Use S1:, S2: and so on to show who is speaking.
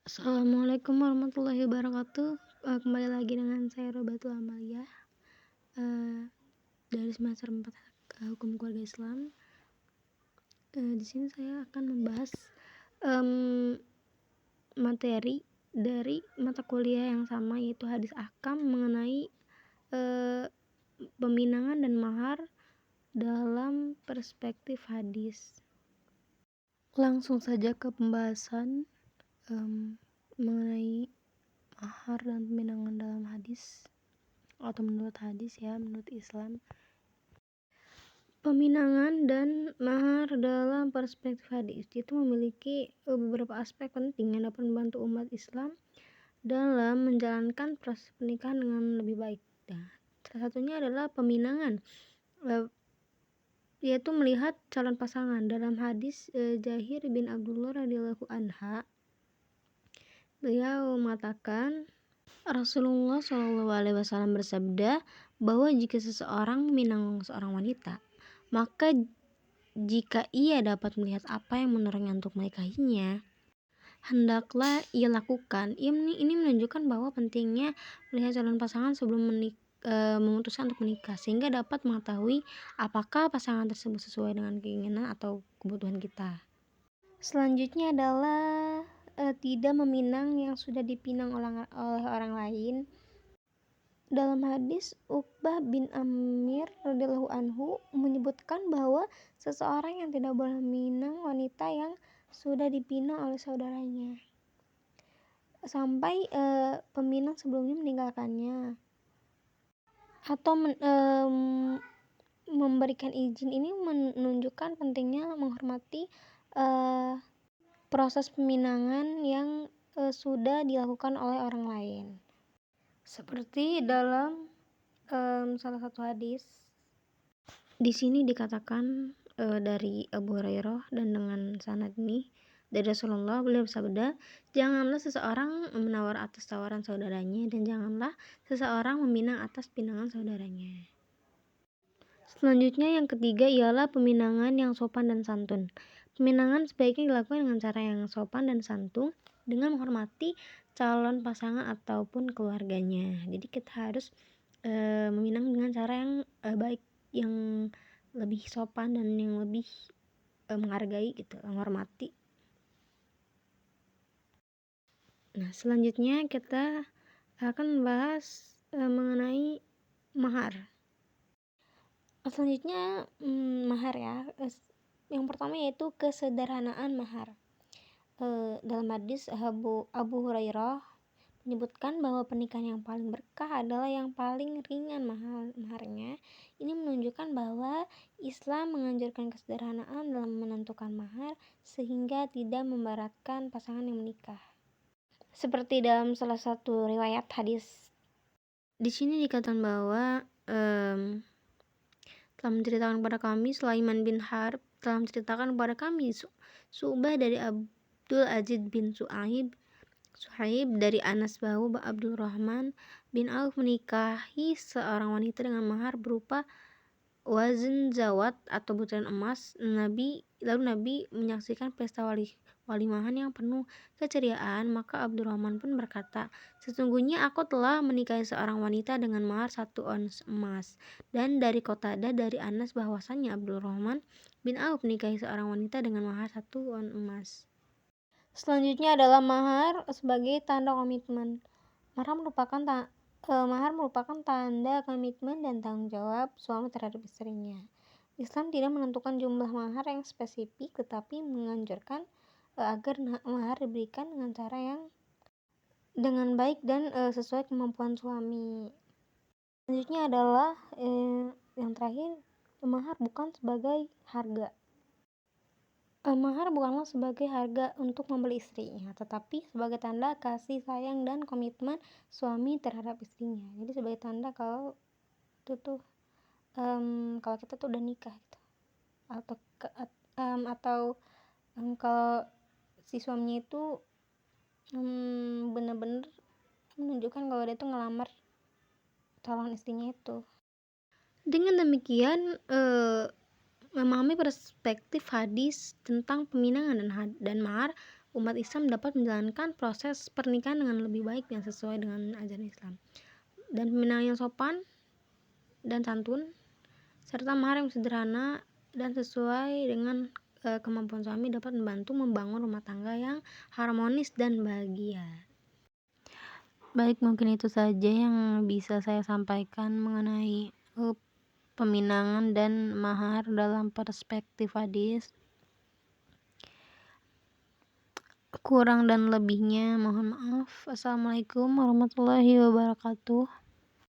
S1: Assalamualaikum warahmatullahi wabarakatuh. Kembali lagi dengan saya Robatul Amalia, dari semester 4 Hukum Keluarga Islam. Di sini saya akan membahas materi dari mata kuliah yang sama, yaitu hadis ahkam mengenai peminangan dan mahar dalam perspektif hadis. Langsung saja ke pembahasan mengenai mahar dan peminangan dalam hadis atau menurut hadis, menurut Islam. Peminangan dan mahar dalam perspektif hadis itu memiliki beberapa aspek penting yang dapat membantu umat Islam dalam menjalankan proses pernikahan dengan lebih baik. Nah, salah satunya adalah peminangan, yaitu melihat calon pasangan. Dalam hadis Jahir bin Abdullah radhiyallahu anha, beliau mengatakan, Rasulullah SAW bersabda bahwa jika seseorang meminang seorang wanita, maka jika ia dapat melihat apa yang mendorongnya untuk menikahinya, hendaklah ia lakukan. Ini menunjukkan bahwa pentingnya melihat calon pasangan sebelum memutuskan untuk menikah, sehingga dapat mengetahui apakah pasangan tersebut sesuai dengan keinginan atau kebutuhan kita. Selanjutnya adalah tidak meminang yang sudah dipinang oleh orang lain. Dalam hadis Uqbah bin Amir radhiyallahu anhu menyebutkan bahwa seseorang yang tidak boleh meminang wanita yang sudah dipinang oleh saudaranya sampai peminang sebelumnya meninggalkannya atau memberikan izin. Ini menunjukkan pentingnya menghormati proses peminangan yang sudah dilakukan oleh orang lain. Seperti dalam salah satu hadis, di sini dikatakan dari Abu Hurairah dan dengan sanad ini dari Rasulullah, beliau bersabda, janganlah seseorang menawar atas tawaran saudaranya dan janganlah seseorang meminang atas pinangan saudaranya. Selanjutnya yang ketiga ialah peminangan yang sopan dan santun. Peminangan sebaiknya dilakukan dengan cara yang sopan dan santun dengan menghormati calon pasangan ataupun keluarganya. Jadi kita harus meminang dengan cara yang baik, yang lebih sopan dan yang lebih menghargai gitu, menghormati. Nah, selanjutnya kita akan membahas mengenai mahar. Selanjutnya mahar yang pertama yaitu kesederhanaan mahar. Dalam hadis Abu Hurairah menyebutkan bahwa pernikahan yang paling berkah adalah yang paling ringan maharnya. Ini menunjukkan bahwa Islam menganjurkan kesederhanaan dalam menentukan mahar sehingga tidak memberatkan pasangan yang menikah. Seperti dalam salah satu riwayat hadis, di sini dikatakan bahwa telah menceritakan kepada kami Sulaiman bin Harb telah menceritakan kepada kami Su'bah dari Abdul Aziz bin Suhaib dari Anas bahwa Abdurrahman bin Auf menikahi seorang wanita dengan mahar berupa wazn zawat atau butiran emas. Lalu Nabi menyaksikan pesta walimahan yang penuh keceriaan. Maka Abdurrahman pun berkata, sesungguhnya aku telah menikahi seorang wanita dengan mahar 1 ons emas. Dan dari Qatadah dari Anas bahwasannya Abdurrahman bin Auf menikahi seorang wanita dengan mahar 1 ons emas. Selanjutnya adalah mahar sebagai tanda komitmen. Mahar merupakan tanda komitmen dan tanggung jawab suami terhadap istrinya. Islam tidak menentukan jumlah mahar yang spesifik, tetapi menganjurkan agar mahar diberikan dengan cara yang dengan baik dan sesuai kemampuan suami. Selanjutnya adalah yang terakhir, mahar bukan sebagai harga. Mahar bukanlah sebagai harga untuk membeli istrinya, tetapi sebagai tanda kasih sayang dan komitmen suami terhadap istrinya. Jadi sebagai tanda kalau itu tuh kalau kita tuh udah nikah gitu, atau kalau si suaminya itu benar-benar menunjukkan kalau dia tuh ngelamar calon istrinya itu. Dengan demikian memahami perspektif hadis tentang peminangan dan mahar umat Islam dapat menjalankan proses pernikahan dengan lebih baik yang sesuai dengan ajaran Islam. Dan pemindahan yang sopan dan santun serta mahar yang sederhana dan sesuai dengan kemampuan suami dapat membantu membangun rumah tangga yang harmonis dan bahagia. Baik, mungkin itu saja yang bisa saya sampaikan mengenai peminangan dan mahar dalam perspektif hadis. Kurang dan lebihnya mohon maaf. Assalamualaikum warahmatullahi wabarakatuh.